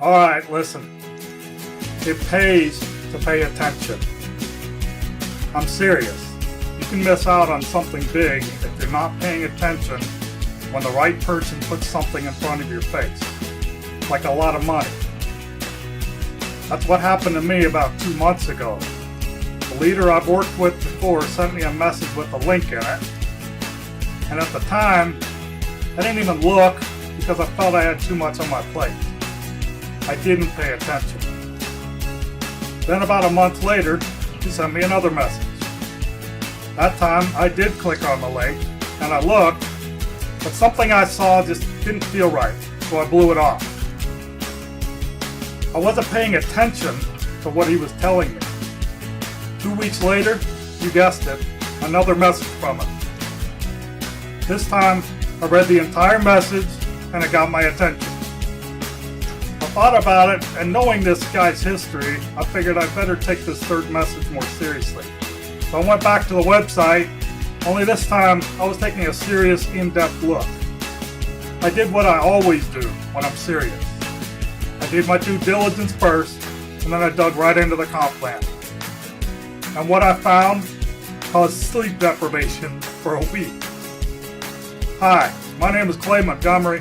Alright, listen. It pays to pay attention. I'm serious. You can miss out on something big if you're not paying attention when the right person puts something in front of your face. Like a lot of money. That's what happened to me about 2 months ago. The leader I've worked with before sent me a message with a link in it. And at the time, I didn't even look because I felt I had too much on my plate. I didn't pay attention. Then about a month later, he sent me another message. That time, I did click on the link, and I looked, but something I saw just didn't feel right, so I blew it off. I wasn't paying attention to what he was telling me. 2 weeks later, you guessed it, another message from him. This time, I read the entire message, and it got my attention. I thought about it, and knowing this guy's history, I figured I'd better take this third message more seriously. So I went back to the website, only this time I was taking a serious, in-depth look. I did what I always do when I'm serious. I did my due diligence first, and then I dug right into the comp plan. And what I found caused sleep deprivation for a week. Hi, my name is Clay Montgomery,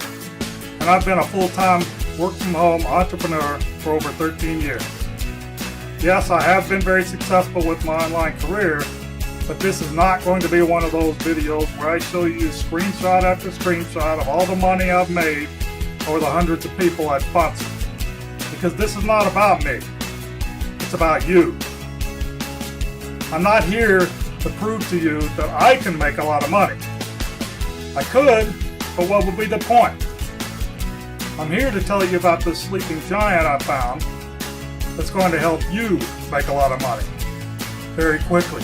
and I've been a full-time work-from-home entrepreneur for over 13 years. Yes, I have been very successful with my online career, but this is not going to be one of those videos where I show you screenshot after screenshot of all the money I've made or the hundreds of people I've sponsored. Because this is not about me. It's about you. I'm not here to prove to you that I can make a lot of money. I could, but what would be the point? I'm here to tell you about this sleeping giant I found that's going to help you make a lot of money very quickly.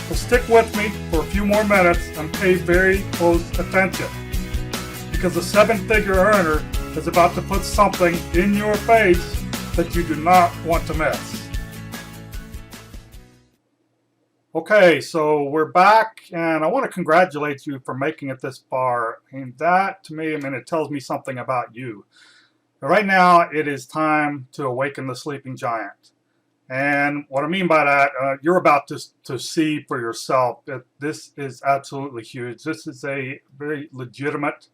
So stick with me for a few more minutes and pay very close attention, because the seven-figure earner is about to put something in your face that you do not want to miss. Okay, so we're back, and I want to congratulate you for making it this far. And that, to me, it tells me something about you. But right now, it is time to awaken the sleeping giant. And what I mean by that, you're about to see for yourself that this is absolutely huge. This is a very legitimate,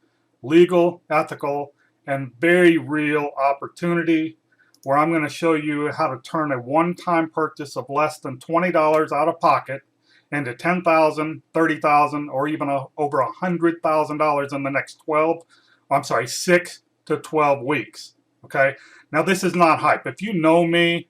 legal, ethical, and very real opportunity where I'm going to show you how to turn a one-time purchase of less than $20 out of pocket into $10,000, $30,000, or even over $100,000 in the next 6 to 12 weeks. Okay? Now, this is not hype. If you know me,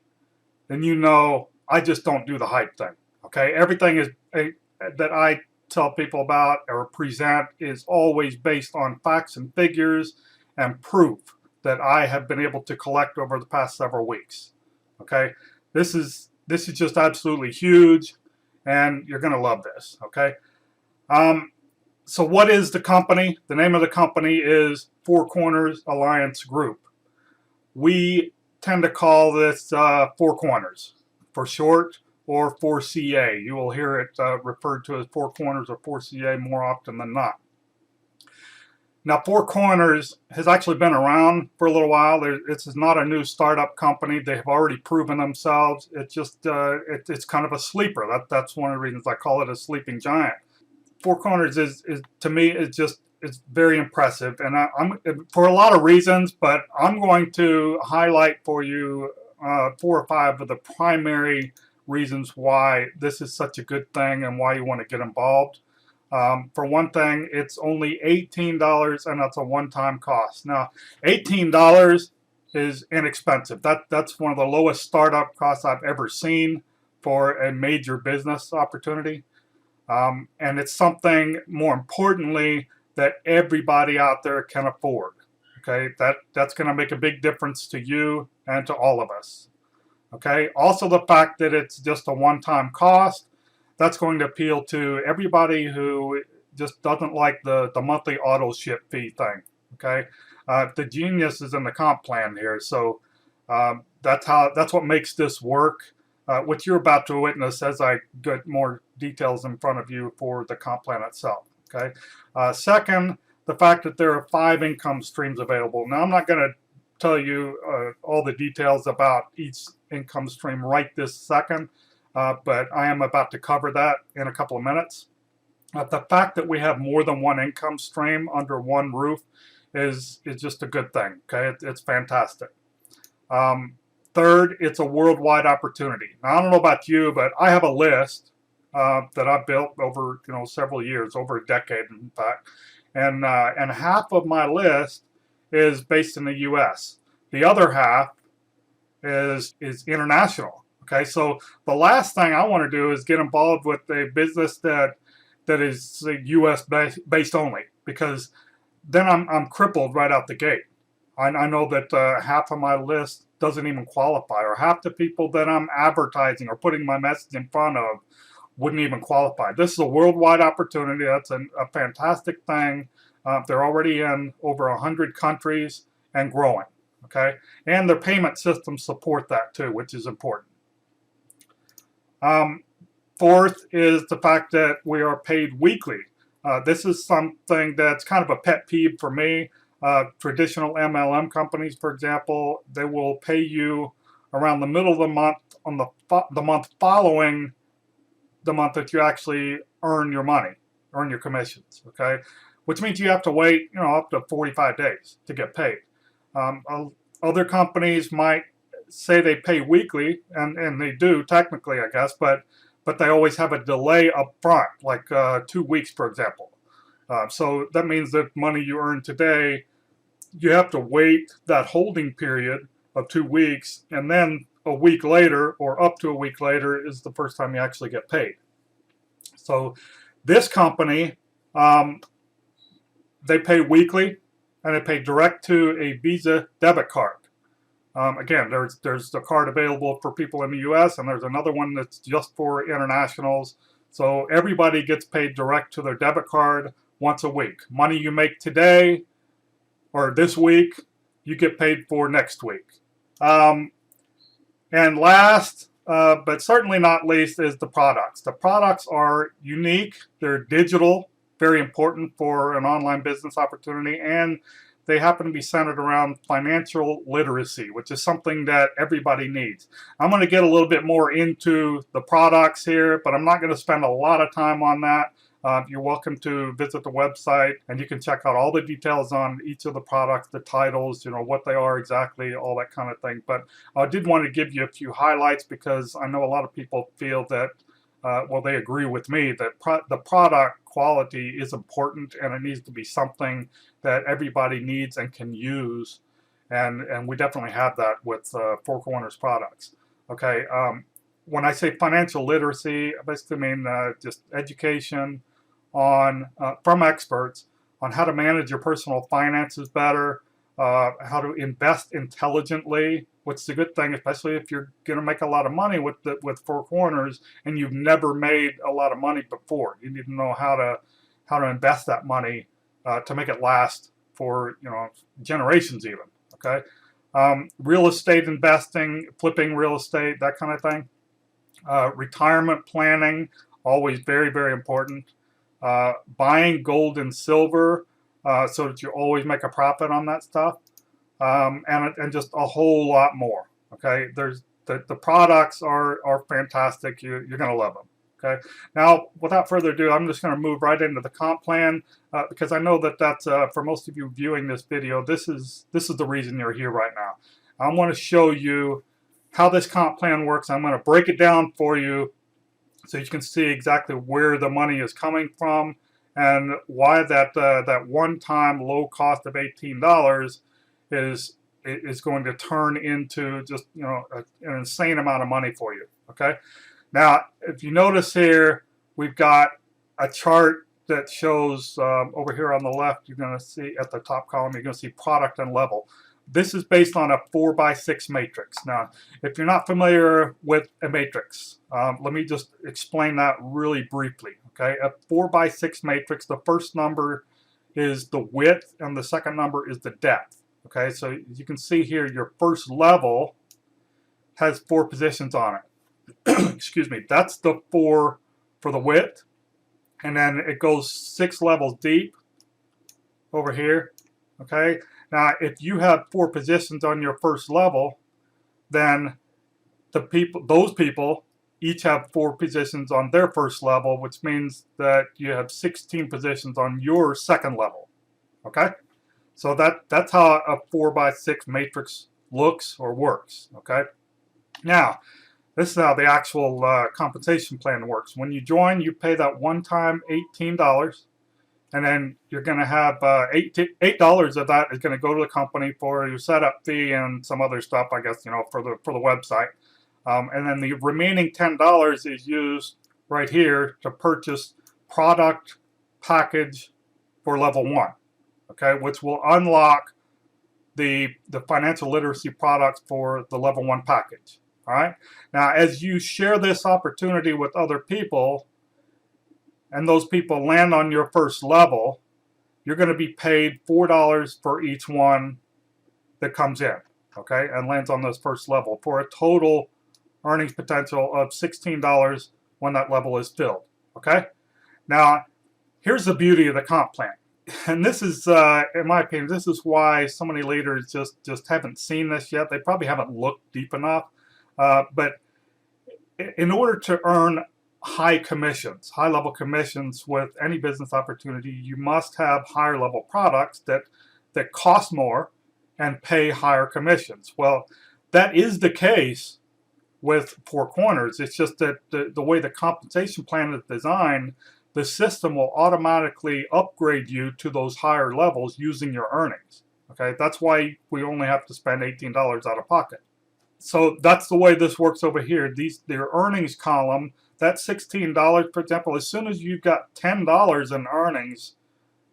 then you know I just don't do the hype thing. Okay? Everything that I tell people about or present is always based on facts and figures and proof that I have been able to collect over the past several weeks. Okay, this is just absolutely huge, and you're going to love this. Okay, so what is the company? The name of the company is Four Corners Alliance Group. We tend to call this Four Corners for short, or 4CA. You will hear it referred to as Four Corners or 4CA more often than not. Now, Four Corners has actually been around for a little while. This is not a new startup company. They have already proven themselves. It's just it's kind of a sleeper. That's one of the reasons I call it a sleeping giant. Four Corners is to me it's very impressive, and I'm for a lot of reasons. But I'm going to highlight for you 4 or 5 of the primary reasons why this is such a good thing and why you want to get involved. For one thing, it's only $18, and that's a one-time cost. Now, $18 is inexpensive. That's one of the lowest startup costs I've ever seen for a major business opportunity. And it's something, more importantly, that everybody out there can afford. Okay, that's going to make a big difference to you and to all of us. Okay, also the fact that it's just a one-time cost. That's going to appeal to everybody who just doesn't like the monthly auto ship fee thing. Okay, the genius is in the comp plan here, so that's what makes this work. What you're about to witness as I get more details in front of you for the comp plan itself. Okay. Second, the fact that there are 5 income streams available. Now, I'm not going to tell you all the details about each income stream right this second, but I am about to cover that in a couple of minutes. The fact that we have more than one income stream under one roof is just a good thing. Okay, it's fantastic. Third, it's a worldwide opportunity. Now, I don't know about you, but I have a list that I've built over several years, over a decade, in fact, and half of my list is based in the U.S. The other half is international. Okay, so the last thing I want to do is get involved with a business that is U.S. based only, because then I'm crippled right out the gate. I know that half of my list doesn't even qualify, or half the people that I'm advertising or putting my message in front of wouldn't even qualify. This is a worldwide opportunity. That's a fantastic thing. They're already in over 100 countries and growing. Okay, and their payment systems support that too, which is important. Fourth is the fact that we are paid weekly. This is something that's kind of a pet peeve for me. Traditional MLM companies, for example, they will pay you around the middle of the month on the month following the month that you actually earn your money, earn your commissions. Okay, which means you have to wait, up to 45 days to get paid. Other companies might say they pay weekly, and they do technically, I guess, but they always have a delay up front, like 2 weeks, for example. So that means that money you earn today, you have to wait that holding period of 2 weeks, and then a week later, or up to a week later, is the first time you actually get paid. So this company, they pay weekly, and they pay direct to a Visa debit card. Again, there's a card available for people in the U.S., and there's another one that's just for internationals. So everybody gets paid direct to their debit card once a week. Money you make today or this week, you get paid for next week. And last, but certainly not least, is the products. The products are unique. They're digital, very important for an online business opportunity, and they happen to be centered around financial literacy, which is something that everybody needs. I'm going to get a little bit more into the products here, but I'm not going to spend a lot of time on that. You're welcome to visit the website, and you can check out all the details on each of the products, the titles, what they are exactly, all that kind of thing. But I did want to give you a few highlights, because I know a lot of people feel that, well, they agree with me that the product quality is important, and it needs to be something that everybody needs and can use. And we definitely have that with Four Corners products. Okay, when I say financial literacy, I basically mean just education on from experts on how to manage your personal finances better, how to invest intelligently, which is a good thing, especially if you're going to make a lot of money with Four Corners and you've never made a lot of money before. You need to know how to invest that money to make it last for generations even. Okay, real estate investing, flipping real estate, that kind of thing. Retirement planning, always very, very important. Buying gold and silver so that you always make a profit on that stuff, and just a whole lot more. Okay, there's the products are fantastic. You're going to love them. Okay, now without further ado, I'm just going to move right into the comp plan, because I know that that's for most of you viewing this video, this is the reason you're here right now. I want to show you how this comp plan works. I'm going to break it down for you so you can see exactly where the money is coming from, and why that one-time low cost of $18 is going to turn into just an insane amount of money for you. Okay, now if you notice here, we've got a chart that shows over here on the left. You're going to see at the top column, you're going to see product and level. This is based on a 4x6 matrix. Now, if you're not familiar with a matrix, let me just explain that really briefly. Okay, a 4x6 matrix, the first number is the width and the second number is the depth. Okay, so as you can see here, your first level has 4 positions on it. Excuse me, that's the 4 for the width, and then it goes 6 levels deep over here. Okay, Now, if you have 4 positions on your first level, then those people each have 4 positions on their first level, which means that you have 16 positions on your second level. Okay, so that's how a 4x6 matrix looks or works. Okay, now this is how the actual compensation plan works. When you join, you pay that one-time $18, and then you're going to have $8 of that is going to go to the company for your setup fee and some other stuff, I guess, for the website. And then the remaining $10 is used right here to purchase product package for level 1, okay, which will unlock the financial literacy products for the level 1 package. All right. Now, as you share this opportunity with other people, and those people land on your first level, you're going to be paid $4 for each one that comes in, okay, and lands on this first level, for a total earnings potential of $16 when that level is filled. Okay. Now, here's the beauty of the comp plan, and this is, in my opinion, this is why so many leaders just haven't seen this yet. They probably haven't looked deep enough. But in order to earn high commissions, high-level commissions with any business opportunity, you must have higher-level products that cost more and pay higher commissions. Well, that is the case with Four Corners. It's just that the way the compensation plan is designed, the system will automatically upgrade you to those higher levels using your earnings. Okay, that's why we only have to spend $18 out of pocket. So that's the way this works over here. Their earnings column, that $16, for example, as soon as you've got $10 in earnings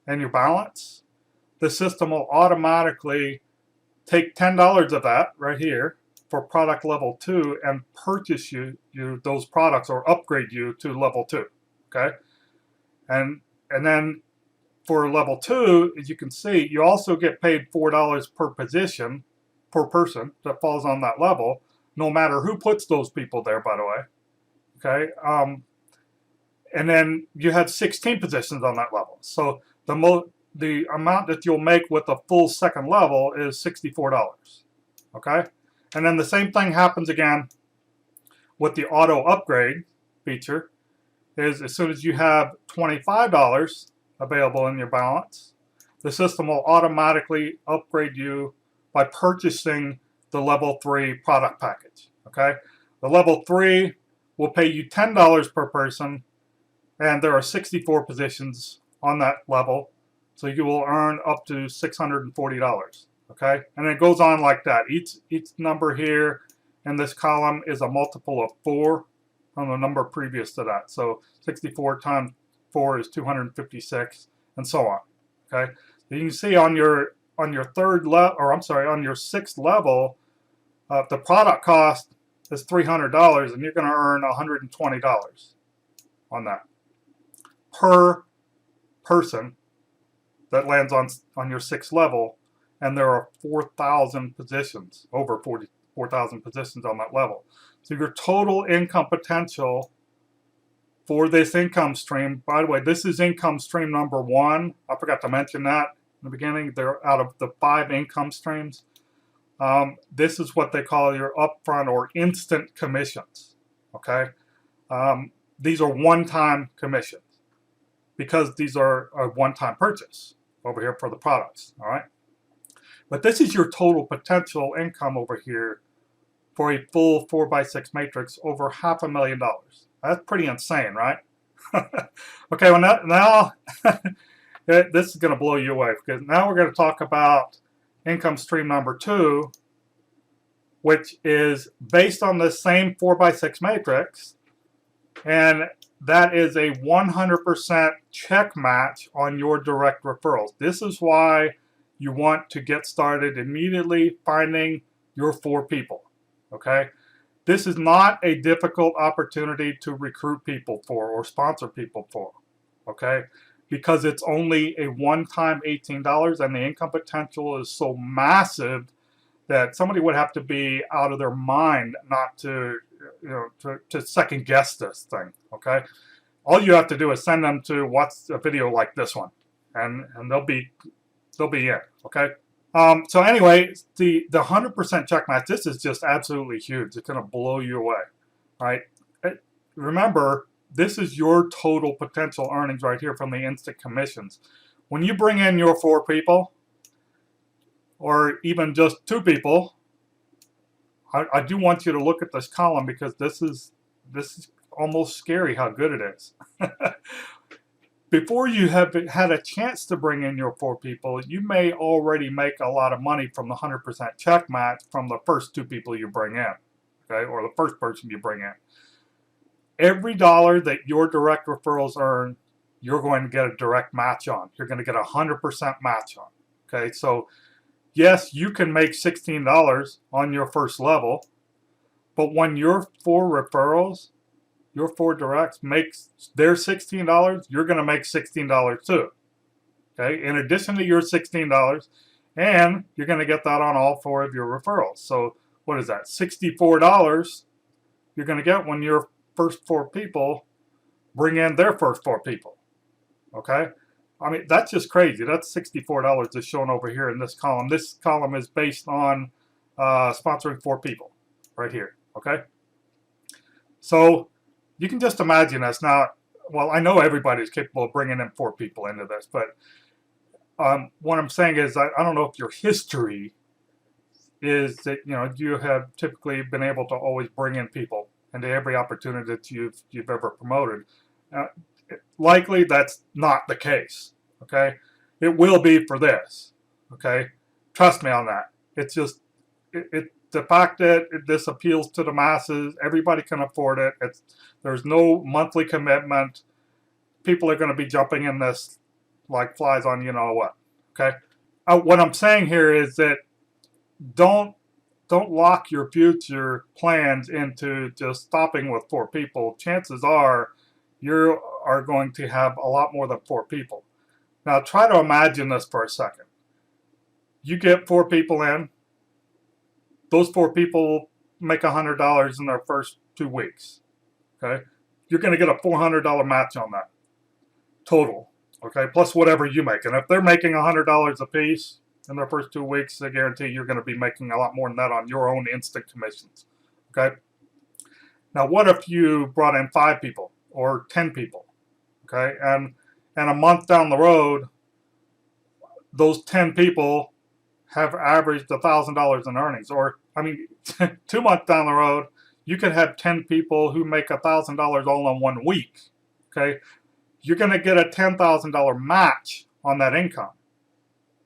in your balance, the system will automatically take $10 of that right here for product level 2 and purchase you those products, or upgrade you to level 2. Okay, and then for level 2, as you can see, you also get paid $4 per position, per person that falls on that level, no matter who puts those people there, by the way. Okay, and then you have 16 positions on that level. So the amount that you'll make with a full second level is $64. Okay, and then the same thing happens again with the auto upgrade feature. Is as soon as you have $25 available in your balance, the system will automatically upgrade you by purchasing the level 3 product package. Okay, the level 3 will pay you $10 per person, and there are 64 positions on that level, so you will earn up to $640. Okay, and it goes on like that. Each number here in this column is a multiple of 4 from the number previous to that. So 64 times 4 is 256, and so on. Okay, so you can see on your third level, or I'm sorry, on your 6th level, the product cost is $300, and you're going to earn $120 on that per person that lands on your 6th level, and there are 4,000 positions, over 4,000 positions on that level. So your total income potential for this income stream, by the way, this is income stream number 1. I forgot to mention that in the beginning. They're out of the 5 income streams. This is what they call your upfront or instant commissions. Okay, these are one-time commissions because these are a one-time purchase over here for the products. All right, but this is your total potential income over here for a full 4x6 matrix, over $500,000. That's pretty insane, right? Okay, well now this is going to blow you away, because now we're going to talk about income stream number 2, which is based on the same 4x6 matrix, and that is a 100% check match on your direct referrals. This is why you want to get started immediately finding your 4 people. Okay, this is not a difficult opportunity to recruit people for or sponsor people for. Okay, because it's only a one-time $18, and the income potential is so massive that somebody would have to be out of their mind not to, to second guess this thing. Okay, all you have to do is send them to watch a video like this one, and they'll be in. Okay, So anyway, the 100% check match, this is just absolutely huge. It's going to blow you away, right? Remember, this is your total potential earnings right here from the instant commissions. When you bring in your 4 people, or even just 2 people, I do want you to look at this column, because this is almost scary how good it is. Before you have had a chance to bring in your 4 people, you may already make a lot of money from the 100% check match from the first 2 people you bring in, okay, or the first person you bring in. Every dollar that your direct referrals earn, you're going to get a direct match on. You're going to get a 100% match on, okay? So yes, you can make $16 on your first level, but when your 4 referrals, your 4 directs makes their $16, you're going to make $16 too. Okay, in addition to your $16, and you're going to get that on all 4 of your referrals. So what is that? $64 you're going to get when your first 4 people bring in their first 4 people. Okay, I mean, that's just crazy. That's $64 just shown over here in this column. This column is based on sponsoring 4 people right here. Okay, so you can just imagine this. Now, well, I know everybody's capable of bringing in 4 people into this, but what I'm saying is, I don't know if your history is that, you know, you have typically been able to always bring in people into every opportunity that you've ever promoted. Likely that's not the case. Okay, it will be for this. Okay, trust me on that. It's just the fact that this appeals to the masses. Everybody can afford it. There's no monthly commitment. People are going to be jumping in this like flies on you know what. Okay, what I'm saying here is that don't lock your future plans into just stopping with 4 people. Chances are you are going to have a lot more than 4 people. Now try to imagine this for a second. You get 4 people in. Those 4 people make $100 in their first 2 weeks. Okay, you're going to get a $400 match on that total. Okay, plus whatever you make. And if they're making $100 a piece in their first 2 weeks, I guarantee you're going to be making a lot more than that on your own instant commissions. Okay. Now, what if you brought in 5 people or 10 people? Okay, and a month down the road, those 10 people have averaged $1,000 in earnings. Or, I mean, 2 months down the road, you could have 10 people who make $1,000 all in 1 week. Okay, you're going to get a $10,000 match on that income.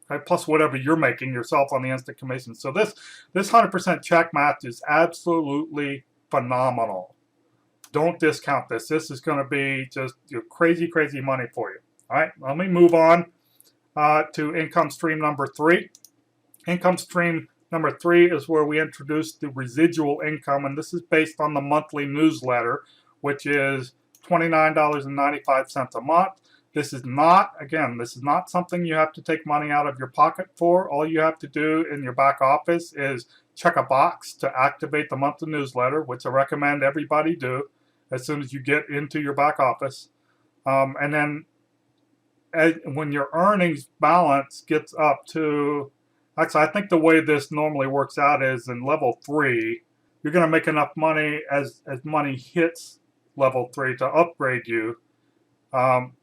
Okay, plus whatever you're making yourself on the instant commission. So this 100% check match is absolutely phenomenal. Don't discount this. This is going to be just crazy, crazy money for you. All right, let me move on to income stream number 3. Income stream number 3 is where we introduce the residual income, and this is based on the monthly newsletter, which is $29.95 a month. This is not, again, this is not something you have to take money out of your pocket for. All you have to do in your back office is check a box to activate the monthly newsletter, which I recommend everybody do as soon as you get into your back office. And then when your earnings balance gets up to, actually, I think the way this normally works out is in level 3, you're going to make enough money as money hits level 3 to upgrade you.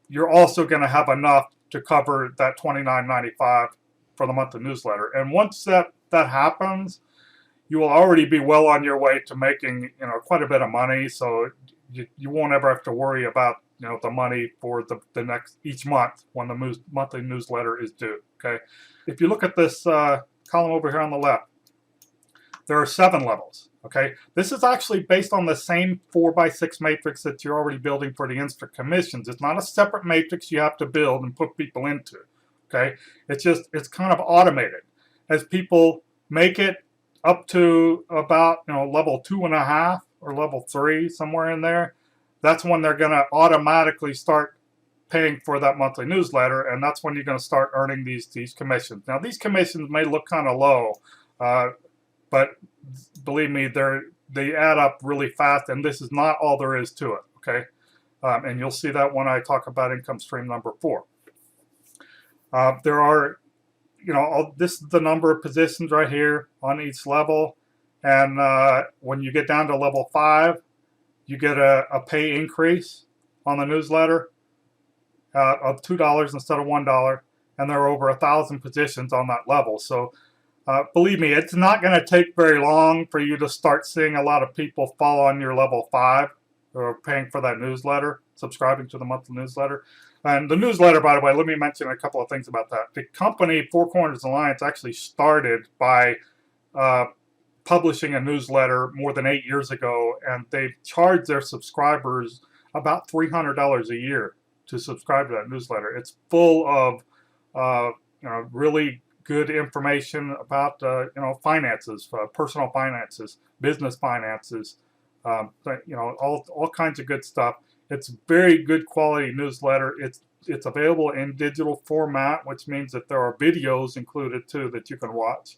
You're also going to have enough to cover that $29.95 for the monthly newsletter. And once that happens, you will already be well on your way to making quite a bit of money. So you won't ever have to worry about the money for the next each month when the monthly newsletter is due. Okay, if you look at this column over here on the left, there are 7 levels. Okay, this is actually based on the same 4x6 matrix that you're already building for the instant commissions. It's not a separate matrix you have to build and put people into. Okay, it's kind of automated. As people make it up to about level 2.5 or level 3, somewhere in there, that's when they're going to automatically start paying for that monthly newsletter, and that's when you're going to start earning these commissions. Now, these commissions may look kind of low, but believe me, they add up really fast, and this is not all there is to it. Okay, and you'll see that when I talk about income stream number 4. There are this is the number of positions right here on each level. And when you get down to level 5, you get a pay increase on the newsletter of $2 instead of $1. And there are over 1,000 positions on that level. So believe me, it's not going to take very long for you to start seeing a lot of people fall on your level 5 who are paying for that newsletter, subscribing to the monthly newsletter. And the newsletter, by the way, let me mention a couple of things about that. The company, Four Corners Alliance, actually started by publishing a newsletter more than 8 years ago, and they charged their subscribers about $300 a year to subscribe to that newsletter. It's full of really good information about finances, personal finances, business finances, all kinds of good stuff. It's very good quality newsletter. It's available in digital format, which means that there are videos included too that you can watch.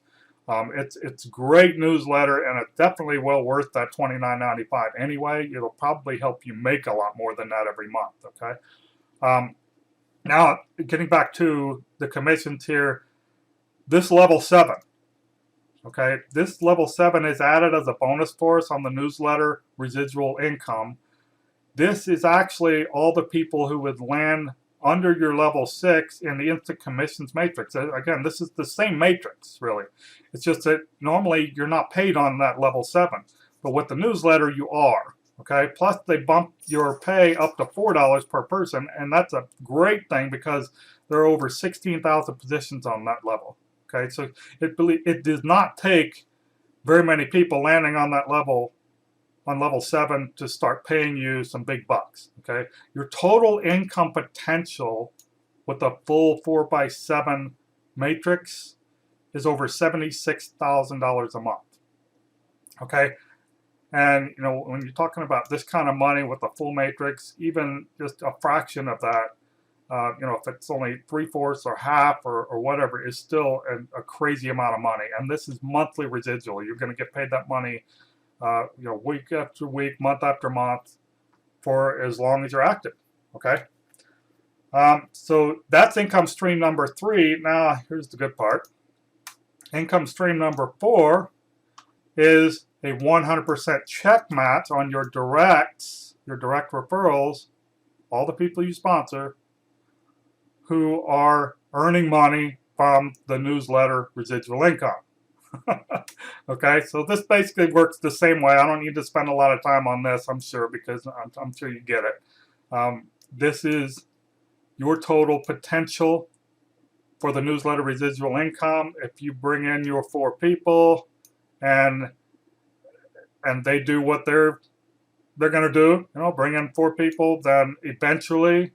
It's great newsletter, and it's definitely well worth that $29.95 anyway. It'll probably help you make a lot more than that every month. Okay. Now, getting back to the commissions here, this level 7. Okay, this level 7 is added as a bonus for us on the newsletter residual income. This is actually all the people who would land under your level 6 in the instant commissions matrix. Again, this is the same matrix, really. It's just that normally you're not paid on that level 7, but with the newsletter you are. Okay, plus they bump your pay up to $4 per person, and that's a great thing because there are over 16,000 positions on that level. Okay, so it does not take very many people landing on that level, on level 7, to start paying you some big bucks. Okay, your total income potential with a full 4x7 matrix is over $76,000 a month. Okay, and when you're talking about this kind of money with a full matrix, even just a fraction of that, if it's only 3/4 or half or whatever, is still a crazy amount of money. And this is monthly residual. You're going to get paid that money, week after week, month after month, for as long as you're active. Okay. So that's income stream number 3. Now here's the good part. Income stream number 4 is a 100% check match on your direct referrals, all the people you sponsor, who are earning money from the newsletter residual income. Okay, so this basically works the same way. I don't need to spend a lot of time on this, I'm sure, because I'm sure you get it. This is your total potential for the newsletter residual income. If you bring in your 4 people and they do what they're going to do, bring in 4 people, then eventually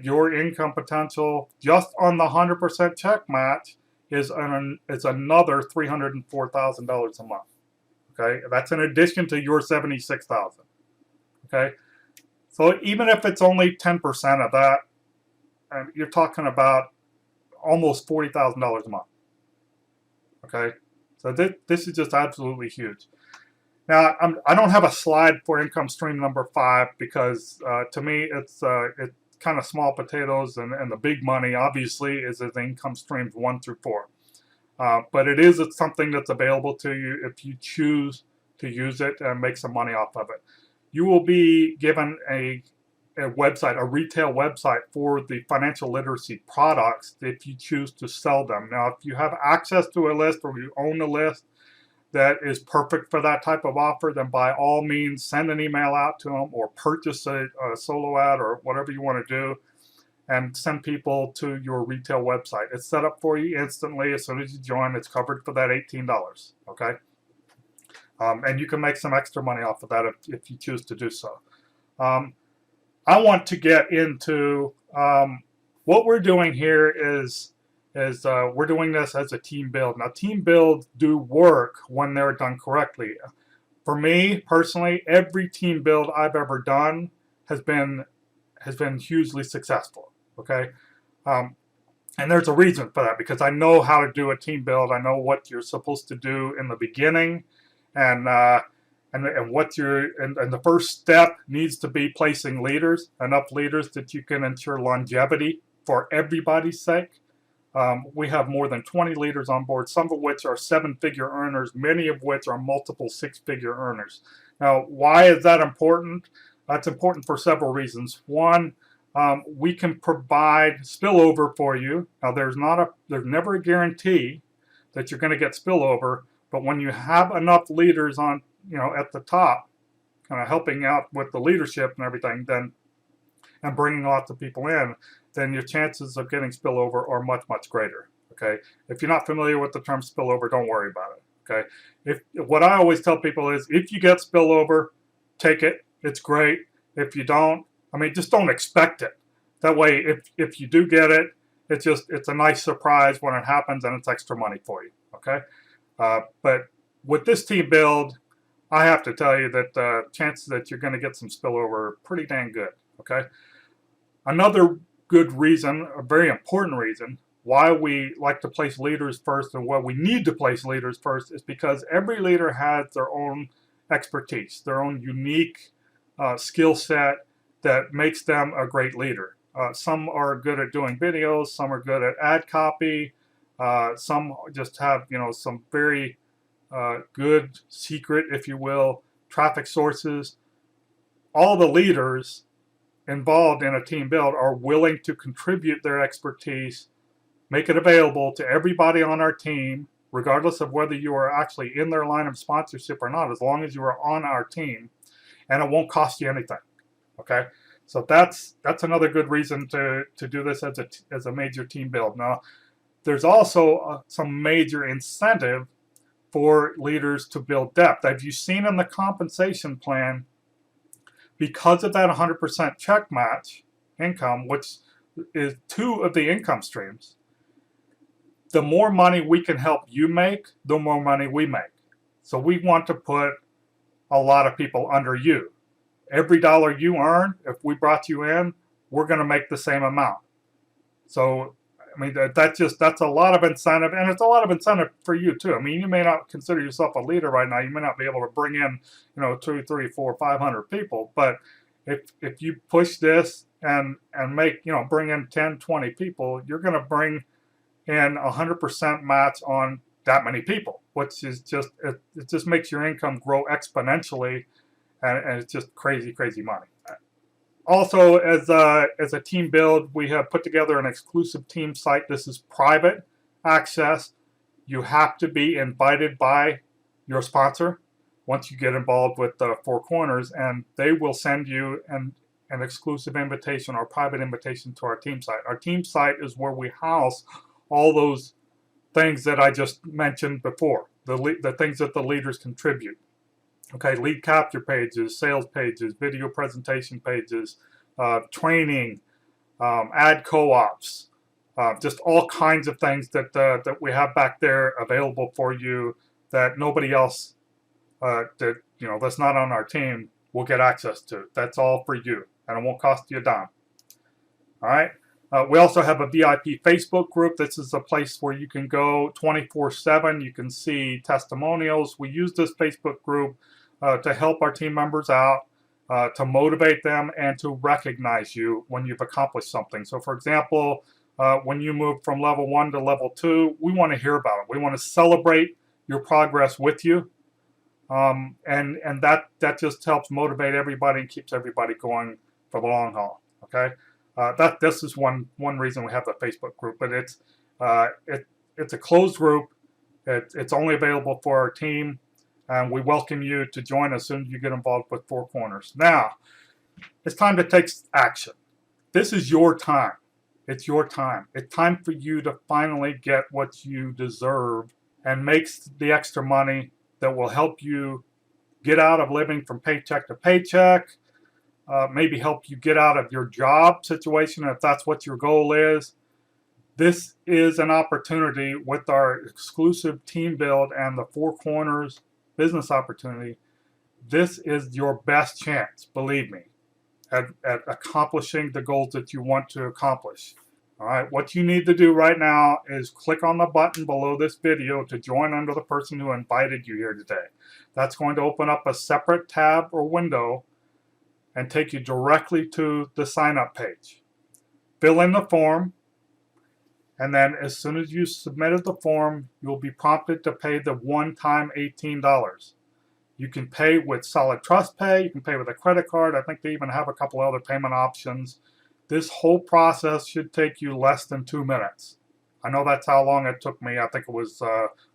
your income potential just on the 100% check match is another $304,000 a month. Okay, that's in addition to your $76,000. Okay, so even if it's only 10% of that, you're talking about almost $40,000 a month. Okay, so this is just absolutely huge. Now, I don't have a slide for income stream number 5 because to me it's kind of small potatoes, and the big money obviously is income streams 1 through 4. But it's something that's available to you if you choose to use it and make some money off of it. You will be given a website, a retail website for the financial literacy products if you choose to sell them. Now, if you have access to a list or you own a list that is perfect for that type of offer, then by all means send an email out to them or purchase a solo ad or whatever you want to do and send people to your retail website. It's set up for you instantly as soon as you join. It's covered for that $18. Okay, and you can make some extra money off of that if you choose to do so. I want to get into what we're doing here is we're doing this as a team build. Now, team builds do work when they're done correctly. For me personally, every team build I've ever done has been hugely successful. Okay, and there's a reason for that, because I know how to do a team build. I know what you're supposed to do in the beginning, and what and the first step needs to be placing leaders, enough leaders that you can ensure longevity for everybody's sake. We have more than 20 leaders on board, some of which are 7-figure earners, many of which are multiple 6-figure earners. Now, why is that important? That's important for several reasons. One, we can provide spillover for you. Now, there's never a guarantee that you're going to get spillover, but when you have enough leaders on, at the top, kind of helping out with the leadership and everything, then and bringing lots of people in, then your chances of getting spillover are much, much greater. Okay. If you're not familiar with the term spillover, don't worry about it. Okay. What I always tell people is, if you get spillover, take it. It's great. If you don't, just don't expect it. That way, if you do get it, it's a nice surprise when it happens, and it's extra money for you. Okay. But with this team build, I have to tell you that the chances that you're going to get some spillover are pretty dang good. Okay. Another good reason, a very important reason, why we like to place leaders first and why we need to place leaders first is because every leader has their own expertise, their own unique skill set that makes them a great leader. Some are good at doing videos, some are good at ad copy, some just have some very good secret, if you will, traffic sources. All the leaders involved in a team build are willing to contribute their expertise, make it available to everybody on our team, regardless of whether you are actually in their line of sponsorship or not, as long as you are on our team, and it won't cost you anything. Okay, so that's another good reason to do this as a major team build. Now, there's also some major incentive for leaders to build depth. As you've seen in the compensation plan, because of that 100% check match income, which is 2 of the income streams, the more money we can help you make, the more money we make. So we want to put a lot of people under you. Every dollar you earn, if we brought you in, we're going to make the same amount. So that's a lot of incentive, and it's a lot of incentive for you too. You may not consider yourself a leader right now. You may not be able to bring in 2, 3, 4, 500 people, but if you push this and make bring in 10, 20 people, you're going to bring in 100% match on that many people, which is it just makes your income grow exponentially, and it's just crazy money. Also, as a team build, we have put together an exclusive team site. This is private access. You have to be invited by your sponsor once you get involved with the Four Corners, and they will send you an exclusive invitation or private invitation to our team site. Our team site is where we house all those things that I just mentioned before, the things that the leaders contribute. Okay, lead capture pages, sales pages, video presentation pages, training, ad co-ops, just all kinds of things that we have back there available for you that nobody else that's not on our team will get access to. That's all for you, and it won't cost you a dime. All right. We also have a VIP Facebook group. This is a place where you can go 24/7. You can see testimonials. We use this Facebook group to help our team members out, to motivate them, and to recognize you when you've accomplished something. So, for example, when you move from level 1 to level 2, we want to hear about it. We want to celebrate your progress with you, and that just helps motivate everybody and keeps everybody going for the long haul. Okay, this is one reason we have the Facebook group, but it's a closed group. It's only available for our team. And we welcome you to join as soon as you get involved with Four Corners. Now, it's time to take action. This is your time. It's your time. It's time for you to finally get what you deserve and make the extra money that will help you get out of living from paycheck to paycheck, maybe help you get out of your job situation if that's what your goal is. This is an opportunity with our exclusive team build and the Four Corners business opportunity. This is your best chance, believe me, at accomplishing the goals that you want to accomplish. All right, what you need to do right now is click on the button below this video to join under the person who invited you here today. That's going to open up a separate tab or window and take you directly to the sign up page. Fill in the form, And then as soon as you submitted the form, you'll be prompted to pay the one-time $18. You can pay with Solid Trust Pay. You can pay with a credit card. I think they even have a couple other payment options. This whole process should take you less than 2 minutes. I know that's how long it took me. I think it was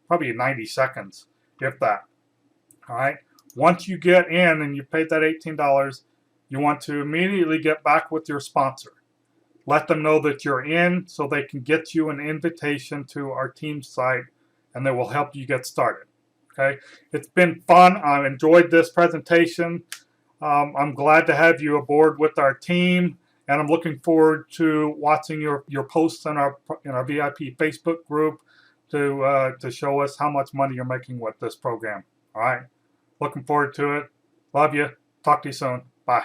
probably 90 seconds, if that. All right. Once you get in and you paid that $18, you want to immediately get back with your sponsor. Let them know that you're in so they can get you an invitation to our team site, and they will help you get started. Okay. It's been fun. I've enjoyed this presentation. I'm glad to have you aboard with our team, and I'm looking forward to watching your posts in our VIP Facebook group to show us how much money you're making with this program. All right. Looking forward to it. Love you. Talk to you soon. Bye.